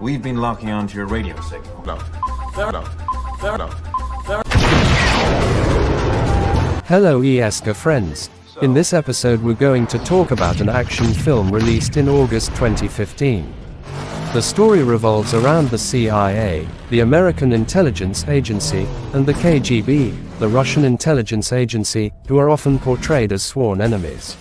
We've been locking onto your radio signal. No. Hello ESCA friends. In this episode we're going to talk about an action film released in August 2015. The story revolves around the CIA, the American intelligence agency, and the KGB, the Russian intelligence agency, who are often portrayed as sworn enemies.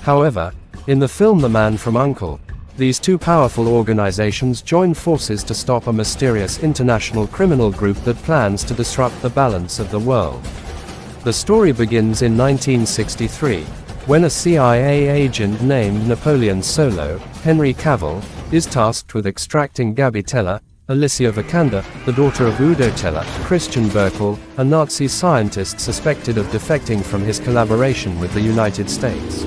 However, in the film The Man from U.N.C.L.E., these two powerful organizations join forces to stop a mysterious international criminal group that plans to disrupt the balance of the world. The story begins in 1963, when a CIA agent named Napoleon Solo, Henry Cavill, is tasked with extracting Gabi Teller, Alicia Vikander, the daughter of Udo Teller, Christian Berkel, a Nazi scientist suspected of defecting from his collaboration with the United States.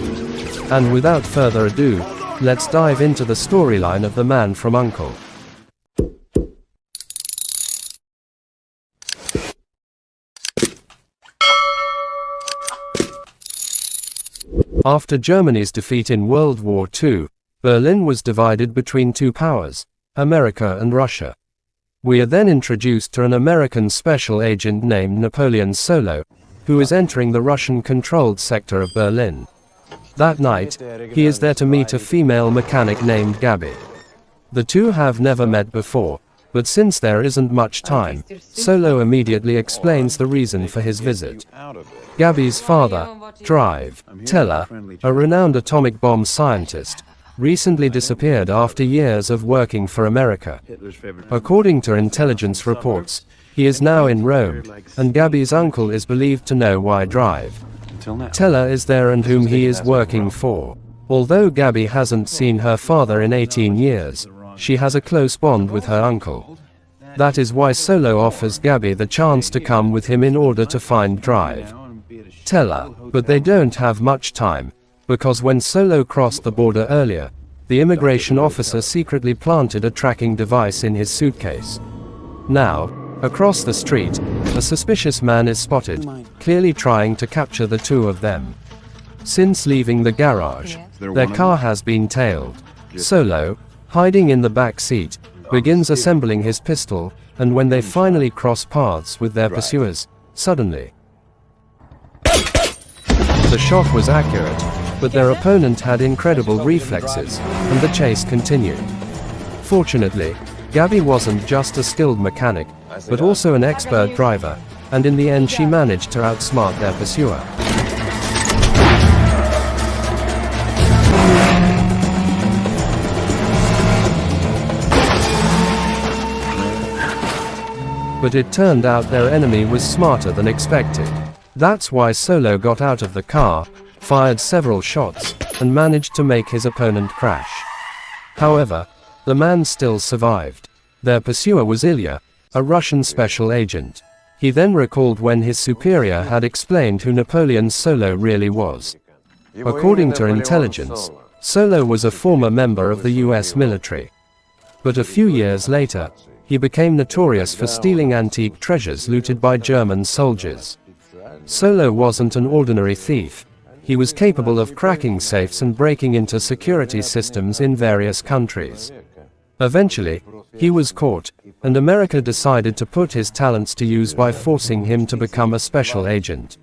And without further ado, let's dive into the storyline of The Man from U.N.C.L.E. After Germany's defeat in World War II, Berlin was divided between two powers, America and Russia. We are then introduced to an American special agent named Napoleon Solo, who is entering the Russian-controlled sector of Berlin. That night, he is there to meet a female mechanic named Gabi. The two have never met before, but since there isn't much time, Solo immediately explains the reason for his visit. Gabi's father, Drive Teller, a renowned atomic bomb scientist, recently disappeared after years of working for America. According to intelligence reports, he is now in Rome, and Gabi's uncle is believed to know why Drive Teller is there and whom he is working for. Although Gabi hasn't seen her father in 18 years, she has a close bond with her uncle. That is why Solo offers Gabi the chance to come with him in order to find Drive Teller, but they don't have much time, because when Solo crossed the border earlier, the immigration officer secretly planted a tracking device in his suitcase. Now, across the street, a suspicious man is spotted, clearly trying to capture the two of them. Since leaving the garage, their car has been tailed. Solo, hiding in the back seat, begins assembling his pistol, and when they finally cross paths with their pursuers, suddenly, the shot was accurate, but their opponent had incredible reflexes, and the chase continued. Fortunately, Gabi wasn't just a skilled mechanic, but also an expert driver, and in the end she managed to outsmart their pursuer. But it turned out their enemy was smarter than expected. That's why Solo got out of the car, fired several shots, and managed to make his opponent crash. However, the man still survived. Their pursuer was Ilya, a Russian special agent. He then recalled when his superior had explained who Napoleon Solo really was. According to intelligence, Solo was a former member of the US military. But a few years later, he became notorious for stealing antique treasures looted by German soldiers. Solo wasn't an ordinary thief. He was capable of cracking safes and breaking into security systems in various countries. Eventually, he was caught, and America decided to put his talents to use by forcing him to become a special agent.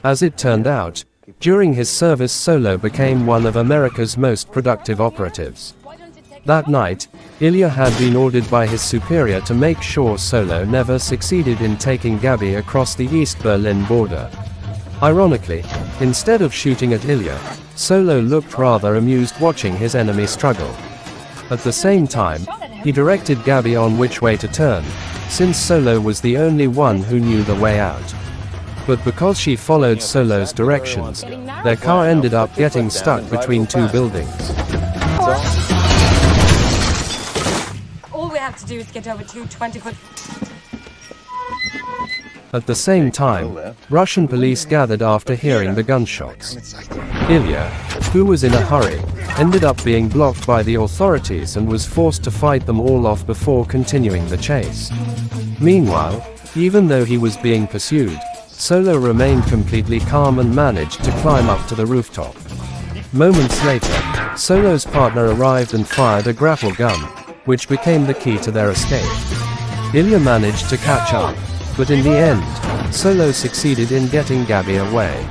As it turned out, during his service Solo became one of America's most productive operatives. That night, Ilya had been ordered by his superior to make sure Solo never succeeded in taking Gabi across the East Berlin border. Ironically, instead of shooting at Ilya, Solo looked rather amused watching his enemy struggle. At the same time, he directed Gabi on which way to turn, since Solo was the only one who knew the way out. But because she followed Solo's directions, their car ended up getting stuck between two buildings. All we have to do is get over two 20-foot... At the same time, Russian police gathered after hearing the gunshots. Ilya, who was in a hurry, ended up being blocked by the authorities and was forced to fight them all off before continuing the chase. Meanwhile, even though he was being pursued, Solo remained completely calm and managed to climb up to the rooftop. Moments later, Solo's partner arrived and fired a grapple gun, which became the key to their escape. Ilya managed to catch up, but in the end, Solo succeeded in getting Gabby away.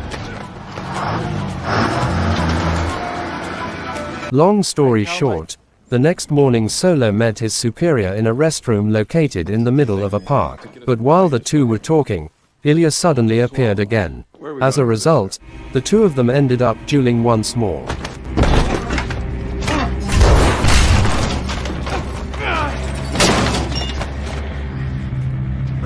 Long story short, the next morning Solo met his superior in a restroom located in the middle of a park. But while the two were talking, Ilya suddenly appeared again. As a result, the two of them ended up dueling once more.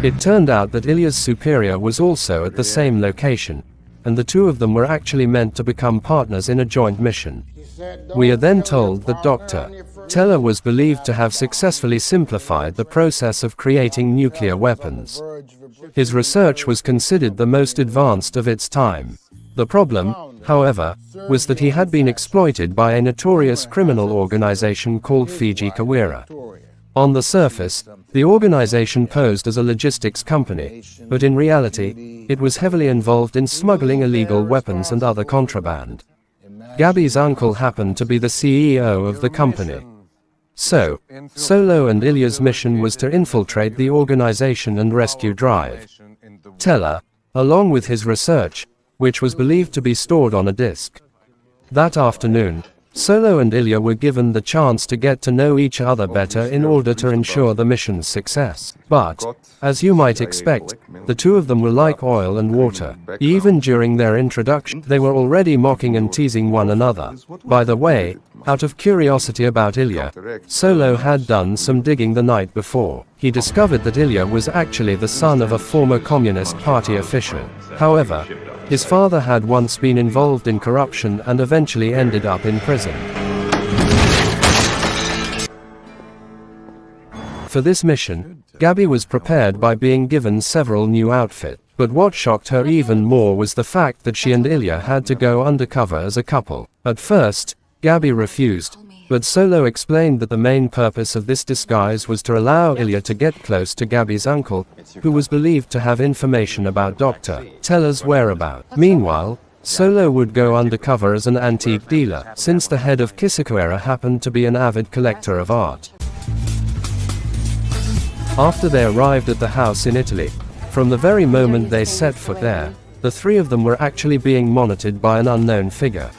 It turned out that Ilya's superior was also at the same location, and the two of them were actually meant to become partners in a joint mission. We are then told that Dr. Teller was believed to have successfully simplified the process of creating nuclear weapons. His research was considered the most advanced of its time. The problem, however, was that he had been exploited by a notorious criminal organization called Fiji Kawira. On the surface, the organization posed as a logistics company, but in reality, it was heavily involved in smuggling illegal weapons and other contraband. Gabby's uncle happened to be the CEO of the company. So, Solo and Ilya's mission was to infiltrate the organization and rescue Drive Teller, along with his research, which was believed to be stored on a disk. That afternoon, Solo and Ilya were given the chance to get to know each other better in order to ensure the mission's success. But, as you might expect, the two of them were like oil and water. Even during their introduction, they were already mocking and teasing one another. By the way, out of curiosity about Ilya, Solo had done some digging the night before. He discovered that Ilya was actually the son of a former Communist Party official. However, his father had once been involved in corruption and eventually ended up in prison. For this mission, Gabby was prepared by being given several new outfits. But what shocked her even more was the fact that she and Ilya had to go undercover as a couple. At first, Gabby refused, but Solo explained that the main purpose of this disguise was to allow Ilya to get close to Gabby's uncle, who was believed to have information about Dr. Teller's whereabouts. Meanwhile, Solo would go undercover as an antique dealer, since the head of Kisikuera happened to be an avid collector of art. After they arrived at the house in Italy, from the very moment they set foot there, the three of them were actually being monitored by an unknown figure.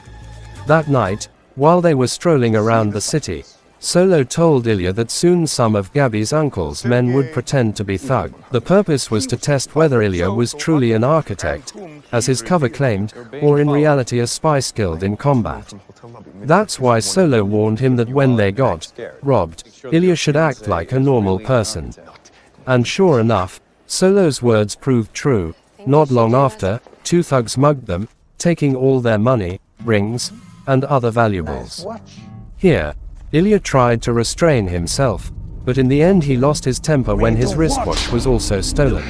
That night, while they were strolling around the city, Solo told Ilya that soon some of Gabby's uncle's men would pretend to be thugs. The purpose was to test whether Ilya was truly an architect, as his cover claimed, or in reality a spy skilled in combat. That's why Solo warned him that when they got robbed, Ilya should act like a normal person. And sure enough, Solo's words proved true. Not long after, two thugs mugged them, taking all their money, rings, and other valuables. Here, Ilya tried to restrain himself, but in the end he lost his temper when his wristwatch was also stolen.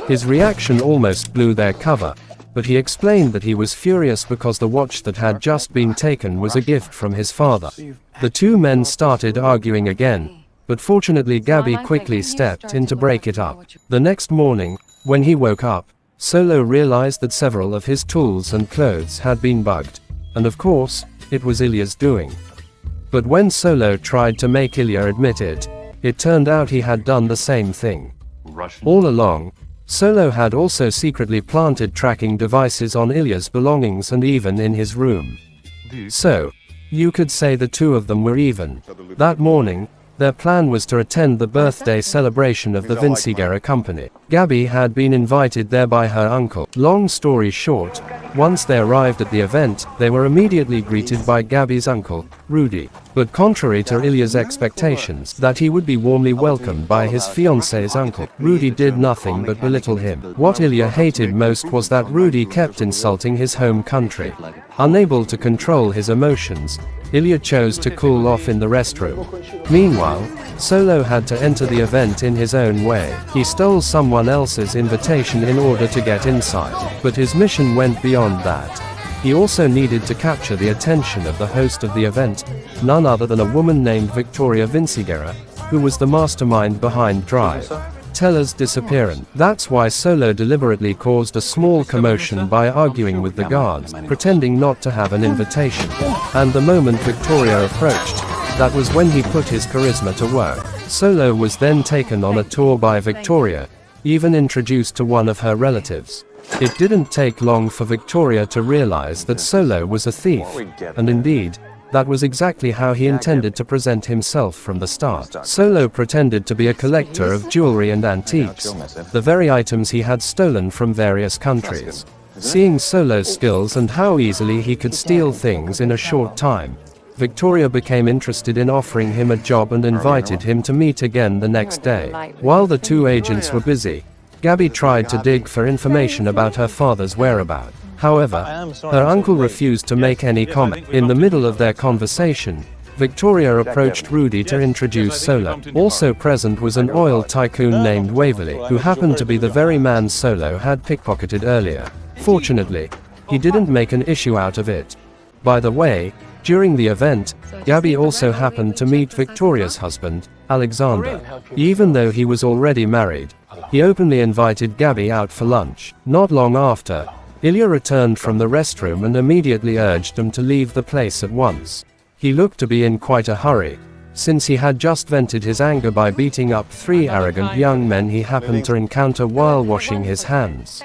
His reaction almost blew their cover, but he explained that he was furious because the watch that had just been taken was a gift from his father. The two men started arguing again, but fortunately Gabby quickly stepped in to break it up. The next morning, when he woke up, Solo realized that several of his tools and clothes had been bugged. And of course, it was Ilya's doing. But when Solo tried to make Ilya admit it, it turned out he had done the same thing. All along, Solo had also secretly planted tracking devices on Ilya's belongings and even in his room. So, you could say the two of them were even. That morning, their plan was to attend the birthday celebration of the Vinciguerra company. Gabby had been invited there by her uncle. Long story short, once they arrived at the event, they were immediately greeted by Gabby's uncle, Rudy. But contrary to Ilya's expectations that he would be warmly welcomed by his fiancée's uncle, Rudy did nothing but belittle him. What Ilya hated most was that Rudy kept insulting his home country. Unable to control his emotions, Ilya chose to cool off in the restroom. Meanwhile, Solo had to enter the event in his own way. He stole someone else's invitation in order to get inside, but his mission went beyond that. He also needed to capture the attention of the host of the event, none other than a woman named Victoria Vinciguerra, who was the mastermind behind Drive Teller's disappearance. That's why Solo deliberately caused a small commotion by arguing with the guards, pretending not to have an invitation. And the moment Victoria approached, That was when he put his charisma to work. Solo was then taken on a tour by Victoria, even introduced to one of her relatives. It didn't take long for Victoria to realize that Solo was a thief, and indeed, that was exactly how he intended to present himself from the start. Solo pretended to be a collector of jewelry and antiques, the very items he had stolen from various countries. Seeing Solo's skills and how easily he could steal things in a short time, Victoria became interested in offering him a job and invited him to meet again the next day. While the two agents were busy, Gabby tried to dig for information about her father's whereabouts. However, her uncle refused to make any comment. In the middle of their conversation, Victoria approached Rudy to introduce Solo. Also present was an oil tycoon named Waverly, who happened to be the very man Solo had pickpocketed earlier. Fortunately, he didn't make an issue out of it. By the way, during the event, Gabby also happened to meet Victoria's husband, Alexander. Even though he was already married, he openly invited Gabby out for lunch. Not long after, Ilya returned from the restroom and immediately urged them to leave the place at once. He looked to be in quite a hurry, since he had just vented his anger by beating up 3 arrogant young men he happened to encounter while washing his hands.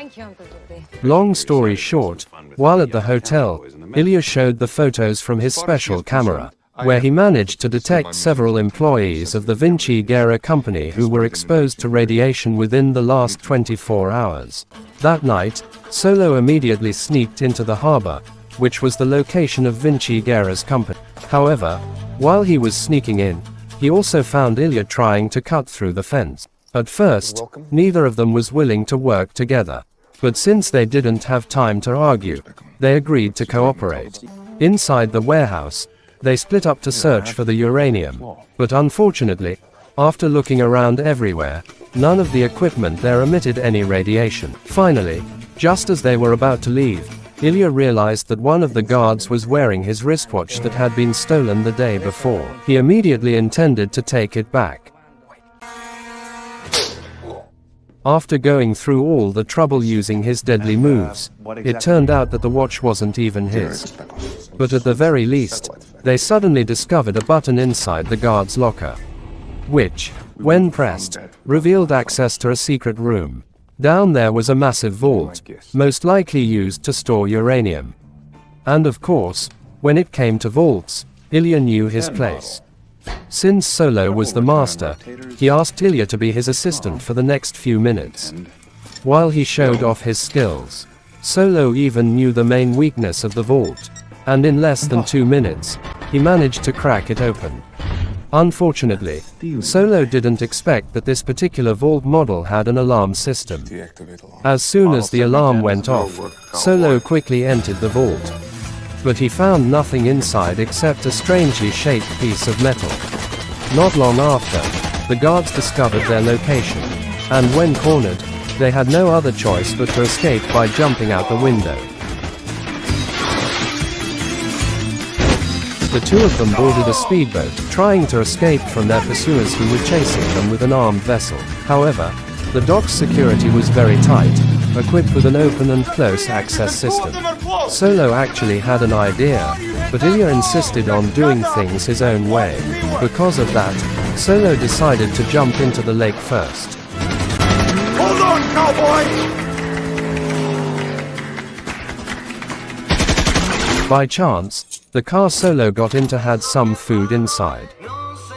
Long story short, while at the hotel, Ilya showed the photos from his special camera, where he managed to detect several employees of the U.N.C.L.E company who were exposed to radiation within the last 24 hours. That night, Solo immediately sneaked into the harbor, which was the location of U.N.C.L.E's company. However, while he was sneaking in, he also found Ilya trying to cut through the fence. At first, neither of them was willing to work together. But since they didn't have time to argue, they agreed to cooperate. Inside the warehouse, they split up to search for the uranium. But unfortunately, after looking around everywhere, none of the equipment there emitted any radiation. Finally, just as they were about to leave, Ilya realized that one of the guards was wearing his wristwatch that had been stolen the day before. He immediately intended to take it back. After going through all the trouble using his deadly moves, it turned out that the watch wasn't even his. But at the very least, they suddenly discovered a button inside the guard's locker, which, when pressed, revealed access to a secret room. Down there was a massive vault, most likely used to store uranium. And of course, when it came to vaults, Ilya knew his place. Since Solo was the master, he asked Ilya to be his assistant for the next few minutes. While he showed off his skills, Solo even knew the main weakness of the vault, and in less than 2 minutes, he managed to crack it open. Unfortunately, Solo didn't expect that this particular vault model had an alarm system. As soon as the alarm went off, Solo quickly entered the vault. But he found nothing inside except a strangely shaped piece of metal. Not long after, the guards discovered their location, and when cornered, they had no other choice but to escape by jumping out the window. The two of them boarded a speedboat, trying to escape from their pursuers who were chasing them with an armed vessel. However, the dock's security was very tight, equipped with an open and close access system. Solo actually had an idea, but Ilya insisted on doing things his own way. Because of that, Solo decided to jump into the lake first. Hold on, cowboy! By chance, the car Solo got into had some food inside.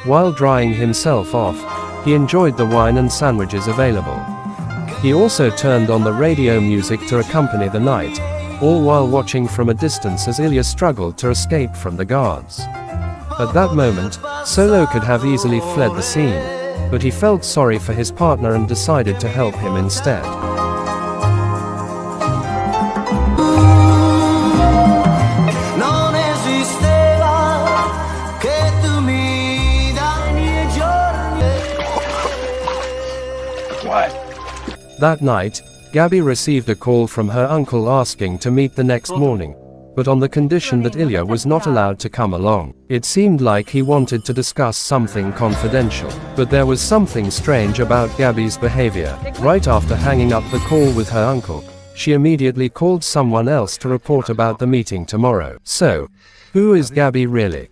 While drying himself off, he enjoyed the wine and sandwiches available. He also turned on the radio music to accompany the night, all while watching from a distance as Ilya struggled to escape from the guards. At that moment, Solo could have easily fled the scene, but he felt sorry for his partner and decided to help him instead. That night, Gabby received a call from her uncle asking to meet the next morning, but on the condition that Ilya was not allowed to come along. It seemed like he wanted to discuss something confidential, but there was something strange about Gabby's behavior. Right after hanging up the call with her uncle, she immediately called someone else to report about the meeting tomorrow. So, who is Gabby really?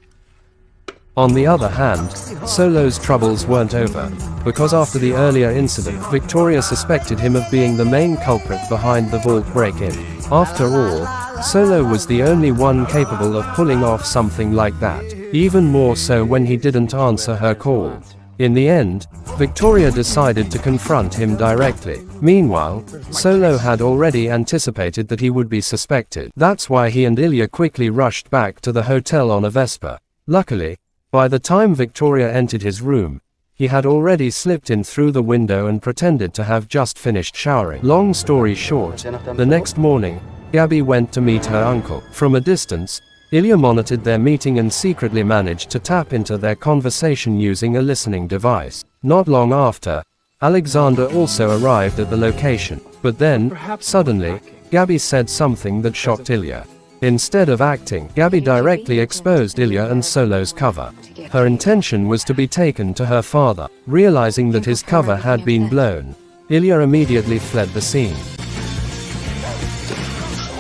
On the other hand, Solo's troubles weren't over, because after the earlier incident, Victoria suspected him of being the main culprit behind the vault break-in. After all, Solo was the only one capable of pulling off something like that, even more so when he didn't answer her call. In the end, Victoria decided to confront him directly. Meanwhile, Solo had already anticipated that he would be suspected. That's why he and Ilya quickly rushed back to the hotel on a Vespa. Luckily, by the time Victoria entered his room, he had already slipped in through the window and pretended to have just finished showering. Long story short, the next morning, Gabby went to meet her uncle. From a distance, Ilya monitored their meeting and secretly managed to tap into their conversation using a listening device. Not long after, Alexander also arrived at the location. But then, suddenly, Gabby said something that shocked Ilya. Instead of acting, Gabby directly exposed Ilya and Solo's cover. Her intention was to be taken to her father. Realizing that his cover had been blown, Ilya immediately fled the scene.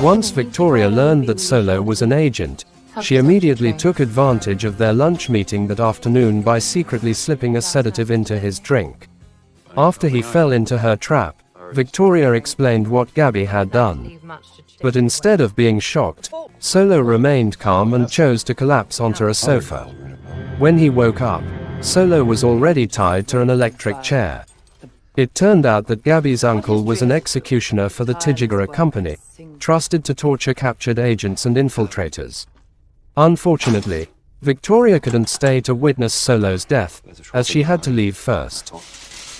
Once Victoria learned that Solo was an agent, she immediately took advantage of their lunch meeting that afternoon by secretly slipping a sedative into his drink. After he fell into her trap, Victoria explained what Gabby had done. But instead of being shocked, Solo remained calm and chose to collapse onto a sofa. When he woke up, Solo was already tied to an electric chair. It turned out that Gabby's uncle was an executioner for the Tijigara company, trusted to torture captured agents and infiltrators. Unfortunately, Victoria couldn't stay to witness Solo's death, as she had to leave first.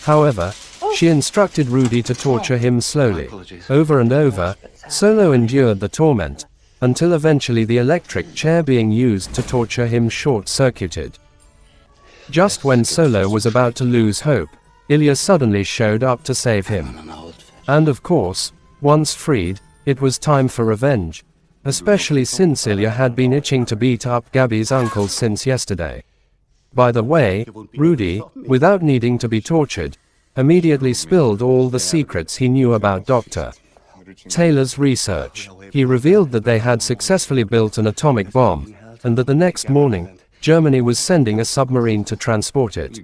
However, she instructed Rudy to torture him slowly. Over and over, Solo endured the torment, until eventually the electric chair being used to torture him short-circuited. Just when Solo was about to lose hope, Ilya suddenly showed up to save him. And of course, once freed, it was time for revenge, especially since Ilya had been itching to beat up Gabby's uncle since yesterday. By the way, Rudy, without needing to be tortured, immediately spilled all the secrets he knew about Dr. Taylor's research. He revealed that they had successfully built an atomic bomb, and that the next morning, Germany was sending a submarine to transport it.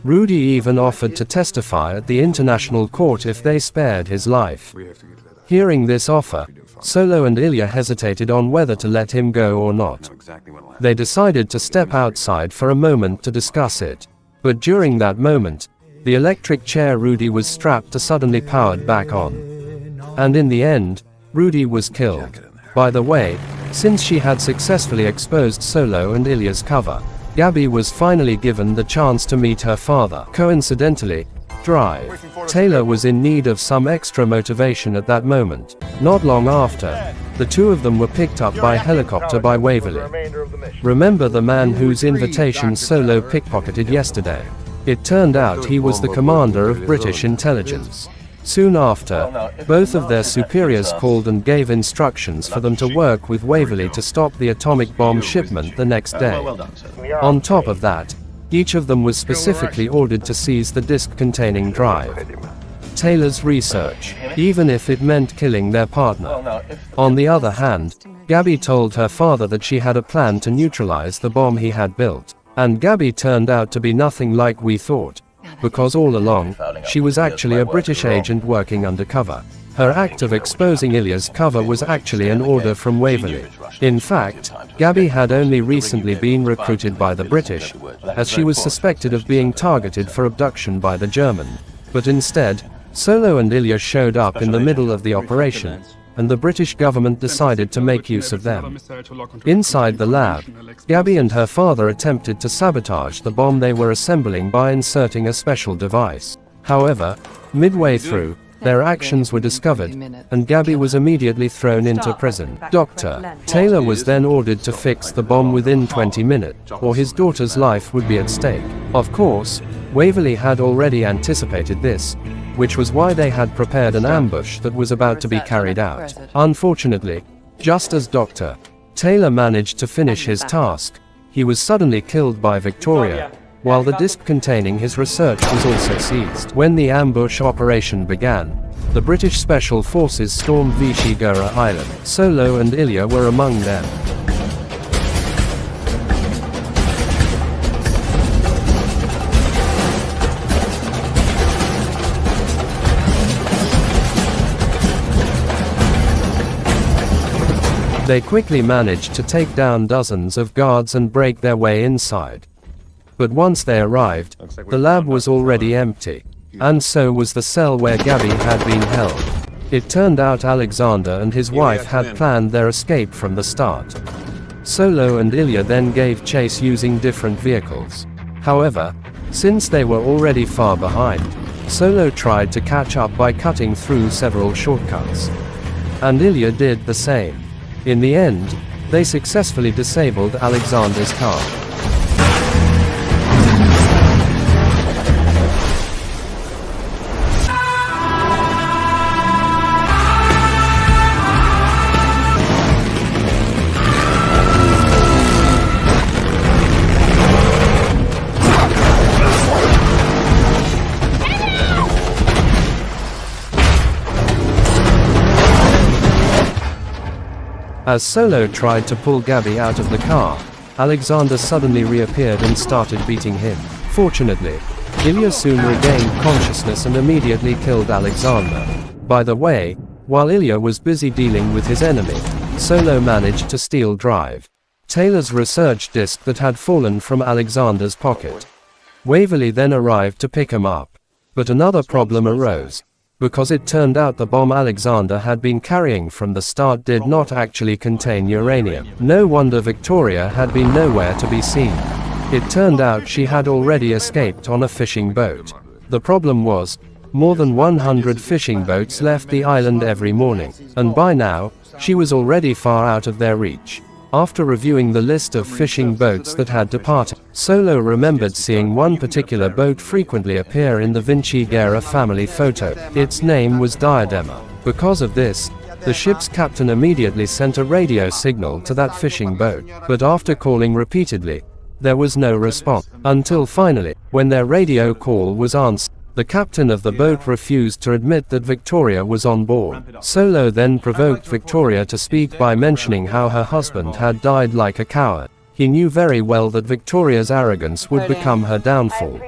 Rudy even offered to testify at the international court if they spared his life. Hearing this offer, Solo and Ilya hesitated on whether to let him go or not. They decided to step outside for a moment to discuss it. But during that moment, the electric chair Rudy was strapped to suddenly powered back on. And in the end, Rudy was killed. By the way, since she had successfully exposed Solo and Ilya's cover, Gabby was finally given the chance to meet her father. Coincidentally, Drive. Taylor was in need of some extra motivation at that moment. Not long after, the two of them were picked up by helicopter by Waverly. Remember the man whose invitation Solo pickpocketed yesterday? It turned out he was the commander of British intelligence. Soon after, both of their superiors called and gave instructions for them to work with Waverly to stop the atomic bomb shipment the next day. On top of that, each of them was specifically ordered to seize the disk containing Drive. Taylor's research, even if it meant killing their partner. On the other hand, Gabby told her father that she had a plan to neutralize the bomb he had built. And Gabby turned out to be nothing like we thought, because all along, she was actually a British agent working undercover. Her act of exposing Ilya's cover was actually an order from Waverly. In fact, Gabby had only recently been recruited by the British, as she was suspected of being targeted for abduction by the German. But instead, Solo and Ilya showed up in the middle of the operation, and the British government decided to make use of them. Inside the lab, Gabby and her father attempted to sabotage the bomb they were assembling by inserting a special device. However, midway through, their actions were discovered, and Gabby was immediately thrown into prison. Dr. Taylor was then ordered to fix the bomb within 20 minutes, or his daughter's life would be at stake. Of course, Waverly had already anticipated this, which was why they had prepared an ambush that was about to be carried out. Unfortunately, just as Dr. Taylor managed to finish his task, he was suddenly killed by Victoria, while the disk containing his research was also seized. When the ambush operation began, the British Special Forces stormed Vishigara Island. Solo and Ilya were among them. They quickly managed to take down dozens of guards and break their way inside. But once they arrived, the lab was already empty. And so was the cell where Gabby had been held. It turned out Alexander and his wife had planned their escape from the start. Solo and Ilya then gave chase using different vehicles. However, since they were already far behind, Solo tried to catch up by cutting through several shortcuts. And Ilya did the same. In the end, they successfully disabled Alexander's car. As Solo tried to pull Gabby out of the car, Alexander suddenly reappeared and started beating him. Fortunately, Ilya soon regained consciousness and immediately killed Alexander. By the way, while Ilya was busy dealing with his enemy, Solo managed to steal Drive, Taylor's research disk that had fallen from Alexander's pocket. Waverly then arrived to pick him up. But another problem arose. Because it turned out the bomb Alexander had been carrying from the start did not actually contain uranium. No wonder Victoria had been nowhere to be seen. It turned out she had already escaped on a fishing boat. The problem was, more than 100 fishing boats left the island every morning, and by now, she was already far out of their reach. After reviewing the list of fishing boats that had departed, Solo remembered seeing one particular boat frequently appear in the Vinci-Guerra family photo. Its name was Diadema. Because of this, the ship's captain immediately sent a radio signal to that fishing boat, but after calling repeatedly, there was no response. Until finally, when their radio call was answered, the captain of the boat refused to admit that Victoria was on board. Solo then provoked Victoria to speak by mentioning how her husband had died like a coward. He knew very well that Victoria's arrogance would become her downfall.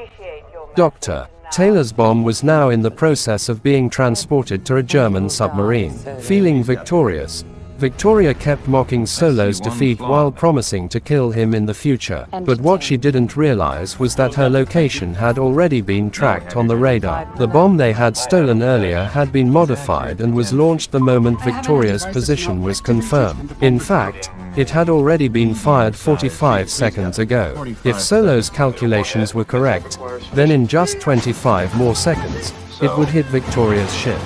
Dr. Taylor's bomb was now in the process of being transported to a German submarine. Feeling victorious, Victoria kept mocking Solo's defeat while promising to kill him in the future, but what she didn't realize was that her location had already been tracked on the radar. The bomb they had stolen earlier had been modified and was launched the moment Victoria's position was confirmed. In fact, it had already been fired 45 seconds ago. If Solo's calculations were correct, then in just 25 more seconds, it would hit Victoria's ship.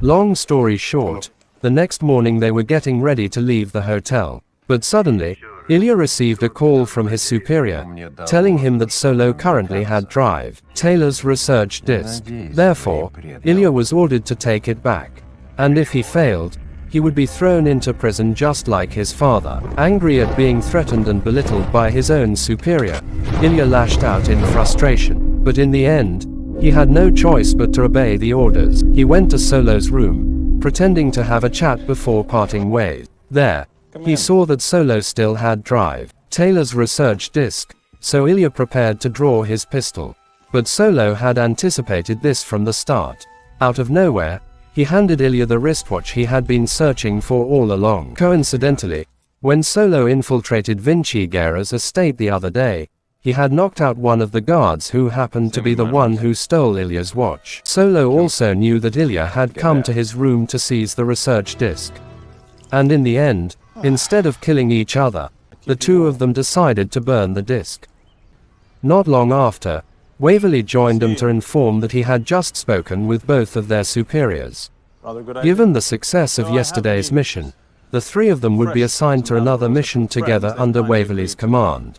Long story short, the next morning they were getting ready to leave the hotel. But suddenly, Ilya received a call from his superior, telling him that Solo currently had Drive, Taylor's research disk. Therefore, Ilya was ordered to take it back. And if he failed, he would be thrown into prison just like his father. Angry at being threatened and belittled by his own superior, Ilya lashed out in frustration. But in the end, he had no choice but to obey the orders. He went to Solo's room, pretending to have a chat before parting ways. There, he saw that Solo still had Drive, Taylor's research disk, so Ilya prepared to draw his pistol. But Solo had anticipated this from the start. Out of nowhere, he handed Ilya the wristwatch he had been searching for all along. Coincidentally, when Solo infiltrated Vinci-Guerra's estate the other day, he had knocked out one of the guards who happened to be the one who stole Ilya's watch. Solo also knew that Ilya had come to his room to seize the research disk. And in the end, instead of killing each other, the two of them decided to burn the disk. Not long after, Waverly joined them to inform that he had just spoken with both of their superiors. Given the success of yesterday's mission, the three of them would be assigned to another mission together under Waverly's command.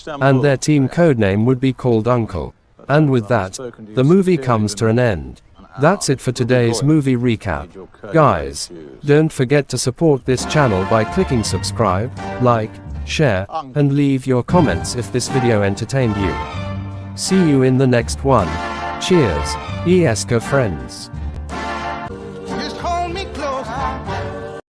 And their team codename would be called U.N.C.L.E. And with that, the movie comes to an end. That's it for today's movie recap. Guys, don't forget to support this channel by clicking subscribe, like, share, and leave your comments if this video entertained you. See you in the next one. Cheers, ESCA friends.